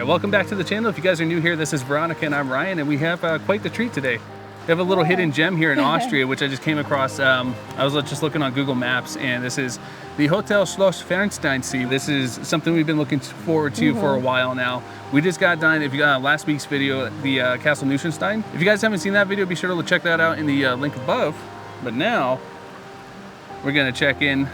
Welcome back to the channel. If you guys are new here, this is Veronica and I'm Ryan, and we have quite the treat today. We have a little hidden gem here in Austria, which I just came across. I was just looking on Google Maps, and this is the Hotel Schloss Fernsteinsee. This is something we've been looking forward to for a while now. We just got done, if you got last week's video, the Castle Neuschwanstein. If you guys haven't seen that video, be sure to check that out in the link above. But now, we're gonna check in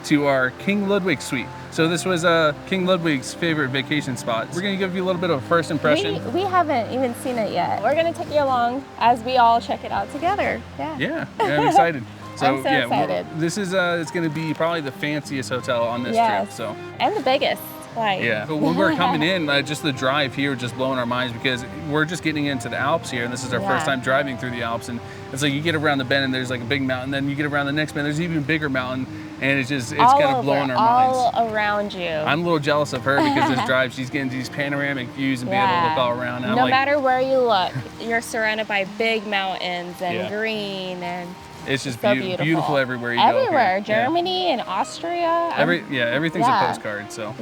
to our King Ludwig Suite. So this was King Ludwig's favorite vacation spot. We're gonna give you a little bit of a first impression. We haven't even seen it yet. We're gonna take you along as we all check it out together. Yeah, I'm excited. So, I'm so excited. This is it's gonna be probably the fanciest hotel on this trip. So and the biggest. Yeah, but when we're coming in, just the drive here just blowing our minds, because we're just getting into the Alps here, and this is our first time driving through the Alps, and it's like you get around the bend and there's like a big mountain, then you get around the next bend, there's an even bigger mountain, and it's kind of blowing our minds. All around you. I'm a little jealous of her because this drive, she's getting these panoramic views and being able to look all around. And no matter where you look, you're surrounded by big mountains and green, and it's just so beautiful everywhere you go. Everywhere, Germany and Austria. Everything's a postcard. So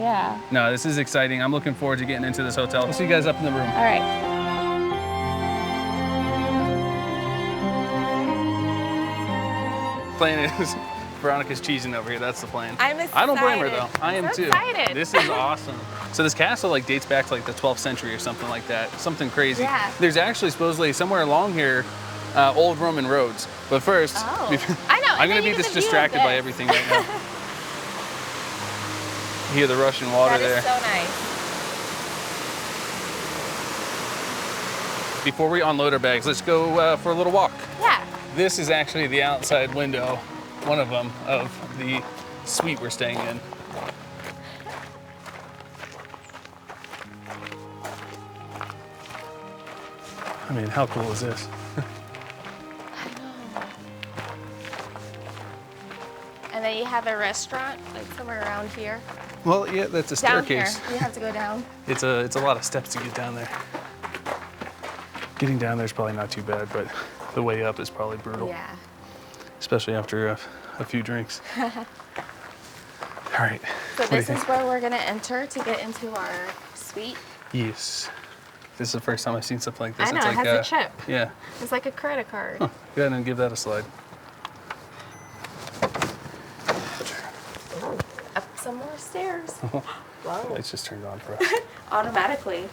no, this is exciting. I'm looking forward to getting into this hotel. I'll see you guys up in the room. All right. Plan is Veronica's cheesing over here. That's the plan. I'm excited. I don't blame her though. I am too. Excited. This is awesome. So this castle like dates back to like the 12th century or something like that. Something crazy. Yeah. There's actually supposedly somewhere along here old Roman roads. But first, I know. I'm gonna be just distracted by everything right now. You hear the rushing water there. That is so nice. Before we unload our bags, let's go for a little walk. Yeah. This is actually the outside window, one of them, of the suite we're staying in. I mean, how cool is this? And then you have a restaurant, like somewhere around here. Well, yeah, that's a staircase. Down here, you have to go down. It's a lot of steps to get down there. Getting down there is probably not too bad, but the way up is probably brutal. Yeah. Especially after a few drinks. All right. So this is where we're gonna enter to get into our suite. Yes. This is the first time I've seen something like this. I know, it's it has a chip. Yeah. It's like a credit card. Huh. Go ahead and give that a slide. Up some more stairs. Whoa. Lights just turned on for us. Automatically.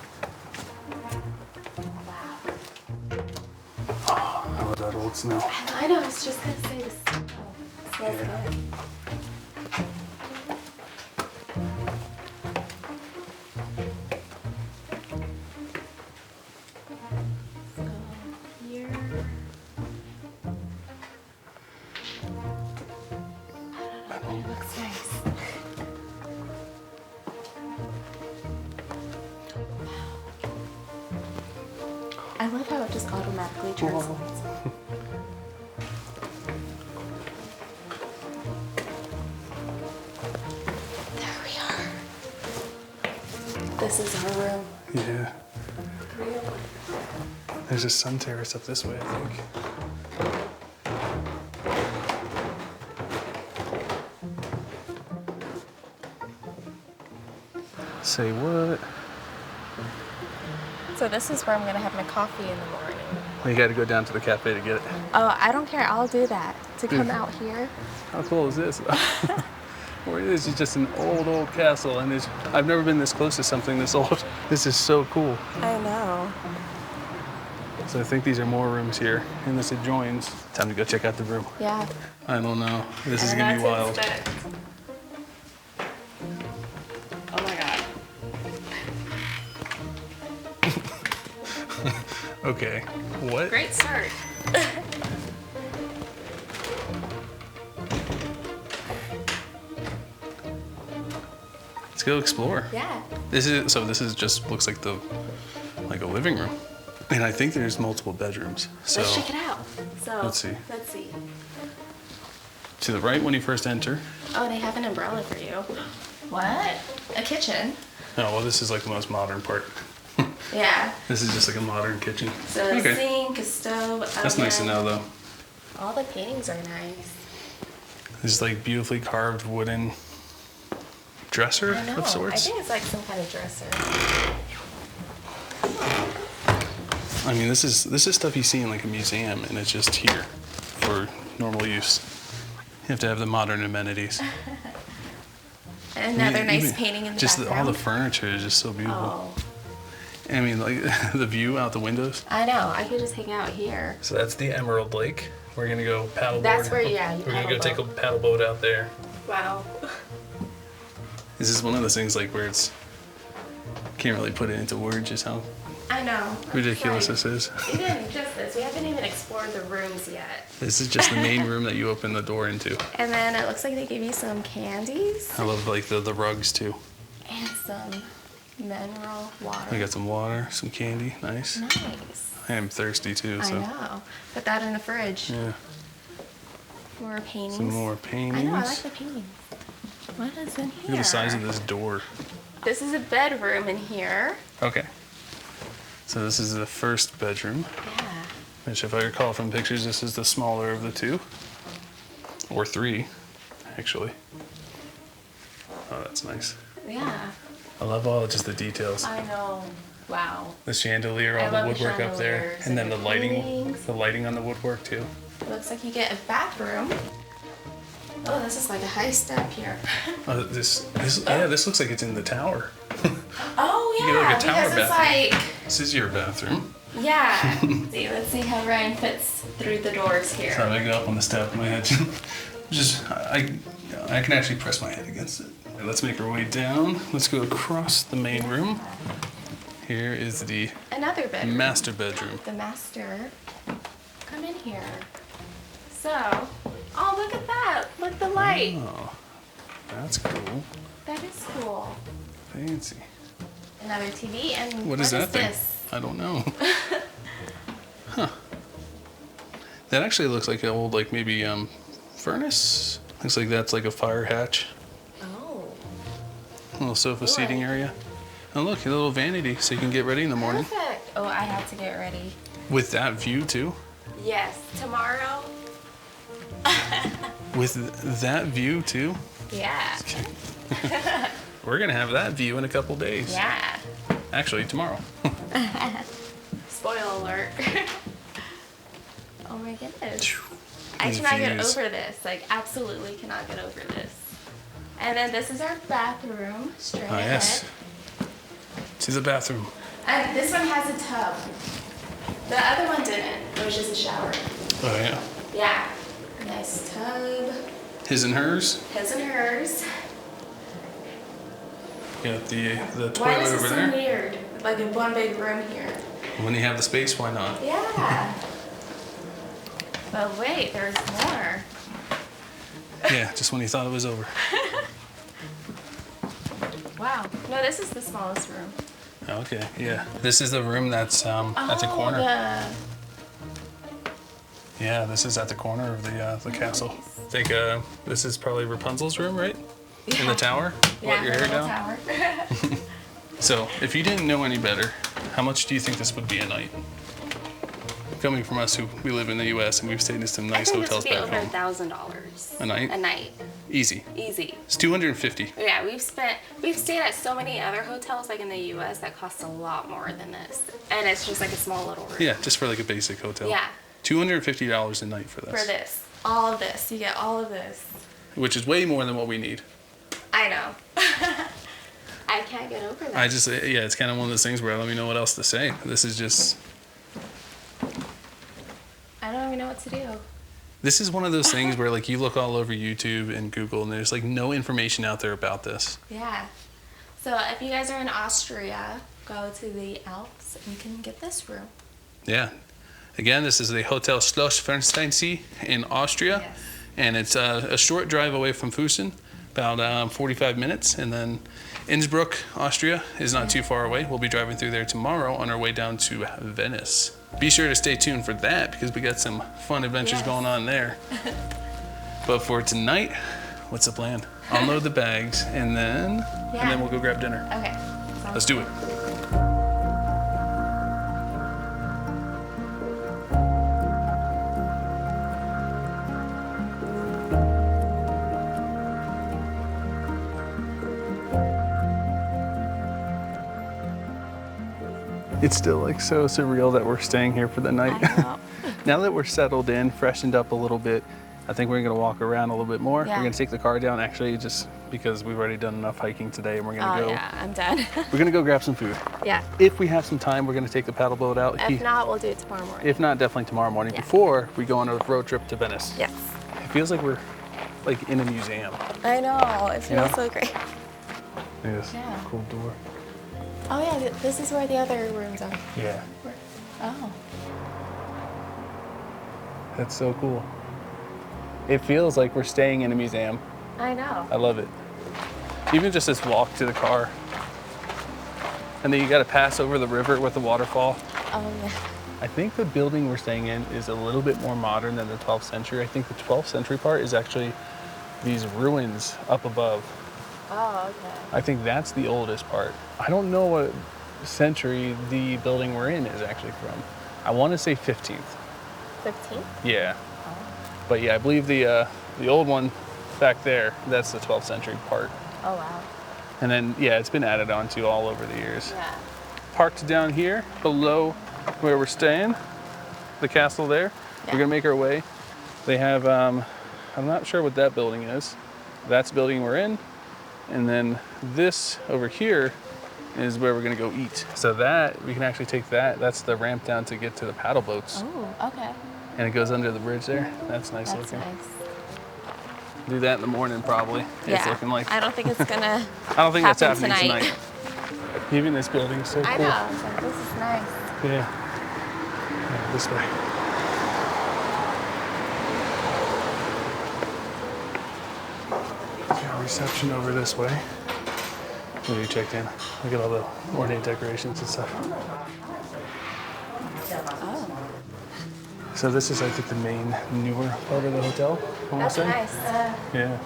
Oh, I love that old snow. I know, I was just gonna say this. Smells good. I love how it just automatically translates. There we are. This is our room. Yeah. There's a sun terrace up this way, I think. Say what? So this is where I'm gonna have my coffee in the morning. Well, you gotta go down to the cafe to get it. Oh, I don't care, I'll do that. To come out here. How cool is this? Where it is just an old castle, and I've never been this close to something this old. This is so cool. I know. So I think these are more rooms here, and this adjoins. Time to go check out the room. Yeah. I don't know. This is gonna be wild. Oh my God. Okay, what? Great start. Let's go explore. Yeah. This is just looks like a living room. And I think there's multiple bedrooms. So let's check it out. So let's see. Let's see. To the right when you first enter. Oh, they have an umbrella for you. What? A kitchen? Oh, well, this is like the most modern part. Yeah. This is just like a modern kitchen. So a sink, a stove, That's nice to know, though. All the paintings are nice. This is like beautifully carved wooden dresser I know. of I sorts. think it's like some kind of dresser. I mean, this is stuff you see in like a museum, and it's just here for normal use. You have to have the modern amenities. Another nice painting in the just background. All the furniture is just so beautiful. Oh. I mean, like the view out the windows. I know. I could just hang out here. So that's the Emerald Lake. We're gonna go paddleboard. That's where, you We're gonna go take a paddle boat out there. Wow. This is one of those things like where it's can't really put it into words just how I know. ridiculous this is. Even just this. We haven't even explored the rooms yet. This is just the main room that you open the door into. And then it looks like they give you some candies. I love like the rugs too. And some mineral water. We got some water, some candy, nice. Nice. I am thirsty too, I so. know. Put that in the fridge. Yeah. More paintings. Some more paintings. I know, I like the paintings. What is in here? Look at the size of this door. This is a bedroom in here. Okay. So this is the first bedroom, Yeah. which if I recall from pictures, this is the smaller of the two. Or three, actually. Oh, that's nice. Yeah. I love all just the details. I know. Wow. The chandelier, I all love the the woodwork up there. chandeliers And then and the the lighting, paintings. the lighting on the woodwork too. Looks like you get a bathroom. Oh, this is like a high step here. Oh, this looks like it's in the tower. Oh You get yeah, like a tower because it's bathroom. like This is your bathroom. yeah. Let's see how Ryan fits through the doors here. So I go up on the step, my head I can actually press my head against it. Let's make our way down. Let's go across the main room. Here is the Another bedroom. master bedroom. The master. Come in here. So, oh look at that! Look the light. Oh, that's cool. That is cool. Fancy. Another TV and What is that thing? this? I don't know. Huh. That actually looks like an old, like maybe furnace. Looks like that's like a fire hatch. Oh. A little sofa seating area. Oh look, a little vanity so you can get ready in the morning. Perfect. Oh, I have to get ready. With that view too. Yes, tomorrow. With that view too. Yeah. We're gonna have that view in a couple days. Yeah. Actually, tomorrow. Spoiler alert. Oh my goodness. I These cannot get views. over this. Like, absolutely cannot get over this. And then this is our bathroom, straight Ah, ahead. yes. To the bathroom. And this one has a tub. The other one didn't. It was just a shower. Oh yeah. Yeah. Nice tub. His and hers. His and hers. Got the Why toilet is this over so there. weird? Like in one big room here. When you have the space, why not? Yeah. But wait, there's more. Yeah, just when you thought it was over. Wow. No, this is the smallest room. Okay, yeah. This is the room that's at the corner. Yeah, this is at the corner of the castle. I think this is probably Rapunzel's room, right? In the tower? Yeah, Let your the hair little down. tower. So, if you didn't know any better, how much do you think this would be a night? Coming from us, we live in the U.S. and we've stayed in some nice I think hotels this would be back over home. $1,000 A night? A night, Easy. easy. It's $250. Yeah, we've stayed at so many other hotels like in the U.S. that cost a lot more than this, and it's just like a small little room. Yeah, just for like a basic hotel. Yeah. $250 a night for this. For this, all of this, you get all of this. Which is way more than what we need. I know. I can't get over that. It's kind of one of those things where I don't even know what else to say. This is just. I don't even know what to do. This is one of those things where like you look all over YouTube and Google and there's like no information out there about this. Yeah. So if you guys are in Austria, go to the Alps and you can get this room. Yeah. Again, this is the Hotel Schloss Fernsteinsee in Austria. Yes. And it's a short drive away from Füssen, about 45 minutes. And then Innsbruck, Austria is not too far away. We'll be driving through there tomorrow on our way down to Venice. Be sure to stay tuned for that because we got some fun adventures going on there. But for tonight, what's the plan? Unload the bags and then we'll go grab dinner. Okay. Let's do it. It's still like so surreal that we're staying here for the night. I know. Now that we're settled in, freshened up a little bit, I think we're gonna walk around a little bit more. Yeah. We're gonna take the car down actually just because we've already done enough hiking today, and we're gonna go. Yeah, I'm done. We're gonna go grab some food. Yeah. If we have some time, we're gonna take the paddle boat out. If not, we'll do it tomorrow morning. If not, definitely tomorrow morning Yeah. before we go on a road trip to Venice. Yes. It feels like we're like in a museum. I know. It feels know? so great. Yes. Yeah. Cool door. Oh yeah, this is where the other rooms are. Yeah. Oh. That's so cool. It feels like we're staying in a museum. I know. I love it. Even just this walk to the car. And then you gotta pass over the river with the waterfall. Oh yeah. I think the building we're staying in is a little bit more modern than the 12th century. I think the 12th century part is actually these ruins up above. Oh, okay. I think that's the oldest part. I don't know what century the building we're in is actually from. I wanna say 15th. 15th? Yeah. But yeah, I believe the old one back there, that's the 12th century part. Oh wow. And then, yeah, it's been added on to all over the years. Yeah. Parked down here below where we're staying, the castle there. Yeah. We're gonna make our way. They have, I'm not sure what that building is. That's the building we're in. And then this over here is where we're gonna go eat. So that, we can actually take that. That's the ramp down to get to the paddle boats. Oh, okay. And it goes under the bridge there. That's nice That's looking. nice. Do that in the morning probably. Yeah. It's looking like, I don't think it's gonna I don't think that's happen happening tonight. Even this building is so I cool. know. So this is nice. Yeah. Yeah, this way. Yeah, reception over this way. When you checked in, look at all the ornate decorations and stuff. Oh. So this is, I think, the main newer part of the hotel. I wanna That's say. nice. Yeah.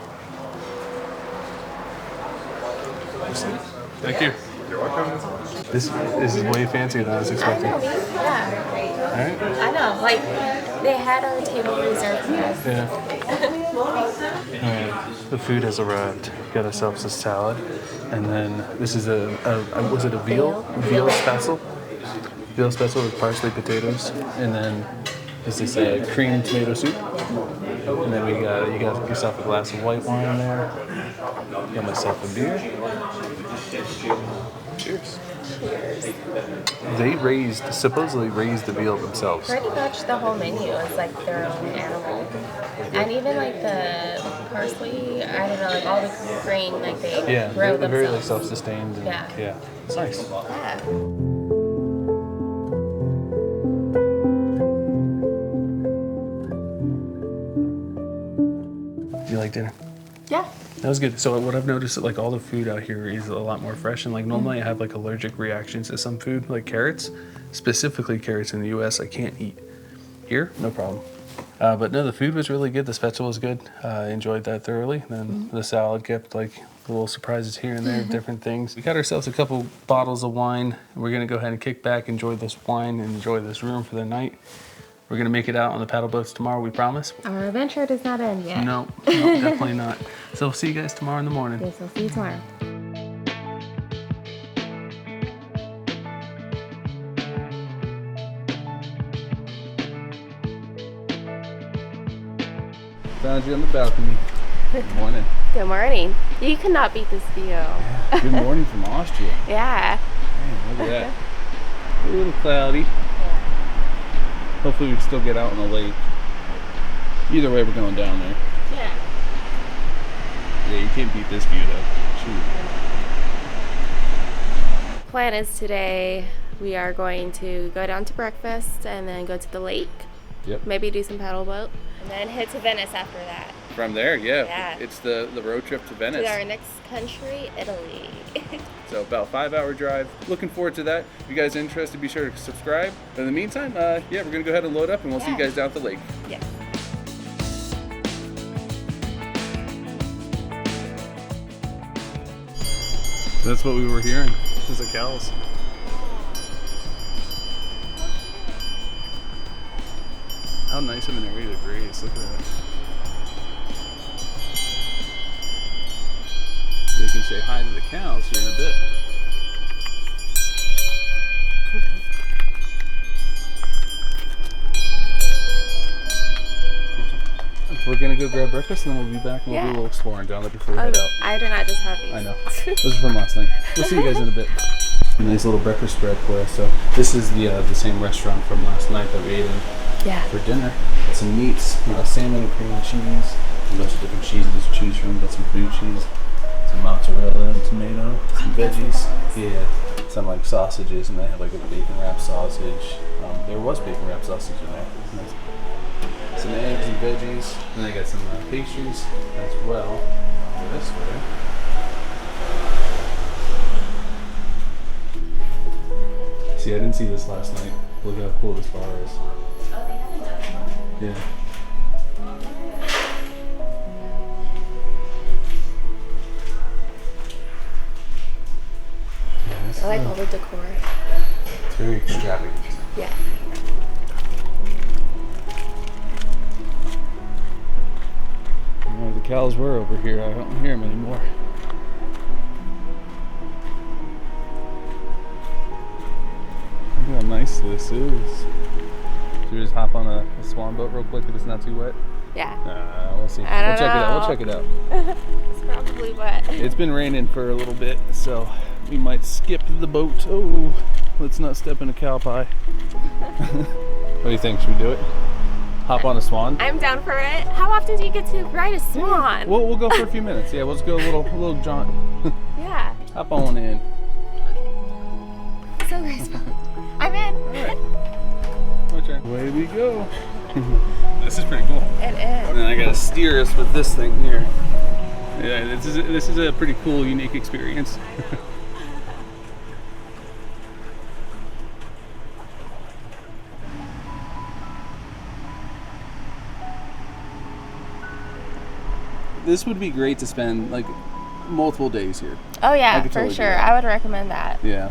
Thank you. You're welcome. This is way fancier than I was I expecting. know. Yeah. All right. I know. Like they had our table reserved for us. Yeah. Alright, the food has arrived. Got ourselves a salad, and then this is a was it a veal spazzle? Veal spazzle with parsley potatoes, and then this is a cream tomato soup. And then you got yourself a glass of white wine there. Got myself a beer. Cheers. They supposedly raised the veal themselves. Pretty much the whole menu is like their own animal. And even like the parsley, I don't know, like all the grain, like they grow they're very like themselves. self-sustained. And, Yeah. It's nice. Yeah. Do you like dinner? Yeah. That was good. So what I've noticed is like all the food out here is a lot more fresh, and like normally I have like allergic reactions to some food, like carrots, specifically carrots in the US I can't eat. Here, no problem. But no, the food was really good. The spetzel was good. I enjoyed that thoroughly. And then the salad kept like little surprises here and there, different things. We got ourselves a couple bottles of wine. We're gonna go ahead and kick back, enjoy this wine, and enjoy this room for the night. We're gonna make it out on the paddle boats tomorrow, we promise. Our adventure does not end yet. No, definitely not. So we'll see you guys tomorrow in the morning. Yes, we'll see you tomorrow. Found you on the balcony. Good morning. Good morning. You cannot beat this view. Good morning from Austria. Yeah. Man, look at that. A little cloudy. Yeah. Hopefully we can still get out on the lake. Either way, we're going down there. Yeah. Yeah, you can't beat this view though. Shoot. Plan is today we are going to go down to breakfast and then go to the lake. Yep. Maybe do some paddle boat and then head to Venice after that. From there, yeah. Yeah. It's the road trip to Venice. To our next country, Italy. So about a 5-hour drive. Looking forward to that. If you guys are interested, be sure to subscribe. But in the meantime, yeah, we're gonna go ahead and load up, and we'll see you guys down at the lake. Yeah. So that's what we were hearing. There's the cows. How nice of an area to graze. Look at that. We can say hi to the cows here in a bit. We're gonna go grab breakfast and then we'll be back and we'll do a little exploring down there before we head out. I did not just have these. I know. Those are from last night. We'll see you guys in a bit. A nice little breakfast spread for us. So this is the same restaurant from last night that we ate in for dinner. Got some meats, salmon and cream cheese, a bunch of different cheeses to choose from. Got some blue cheese, some mozzarella and tomato, some veggies. Yeah, some like sausages, and they have like a bacon wrap sausage. There was bacon wrap sausage in there. Nice. Some eggs and veggies, and I got some pastries as well. This way. See, I didn't see this last night. Look how cool this bar is. Oh, they have another one? Yeah. I like all the decor. It's very extravagant. Yeah. The cows were over here. I don't hear them anymore. Look how nice this is. Should we just hop on a Swan boat real quick if it's not too wet? Yeah. We'll see. I don't know. We'll check it out. It's probably wet. It's been raining for a little bit, so we might skip the boat. Oh, let's not step in a cow pie. What do you think? Should we do it? Hop on a Swan? I'm down for it. How often do you get to ride a Swan? Yeah. We'll go for a few minutes. Yeah, we'll just go a little jaunt. Yeah. Hop on in. So graceful. I'm in. Okay. Away we go. This is pretty cool. It is. And then I gotta steer us with this thing here. Yeah, this is a pretty cool, unique experience. This would be great to spend like multiple days here. Oh yeah, for totally sure. I would recommend that. Yeah.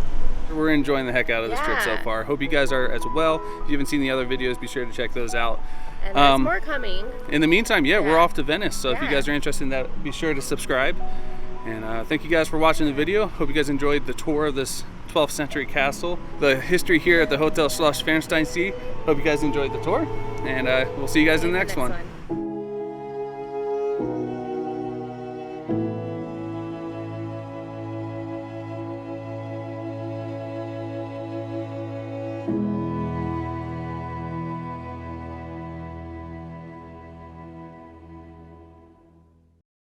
We're enjoying the heck out of this trip so far. Hope you guys are as well. If you haven't seen the other videos, be sure to check those out. And there's more coming. In the meantime, we're off to Venice. So if you guys are interested in that, be sure to subscribe. And thank you guys for watching the video. Hope you guys enjoyed the tour of this 12th century castle, the history here at the Hotel Schloss Fernsteinsee. Hope you guys enjoyed the tour. And we'll see you guys in the next one.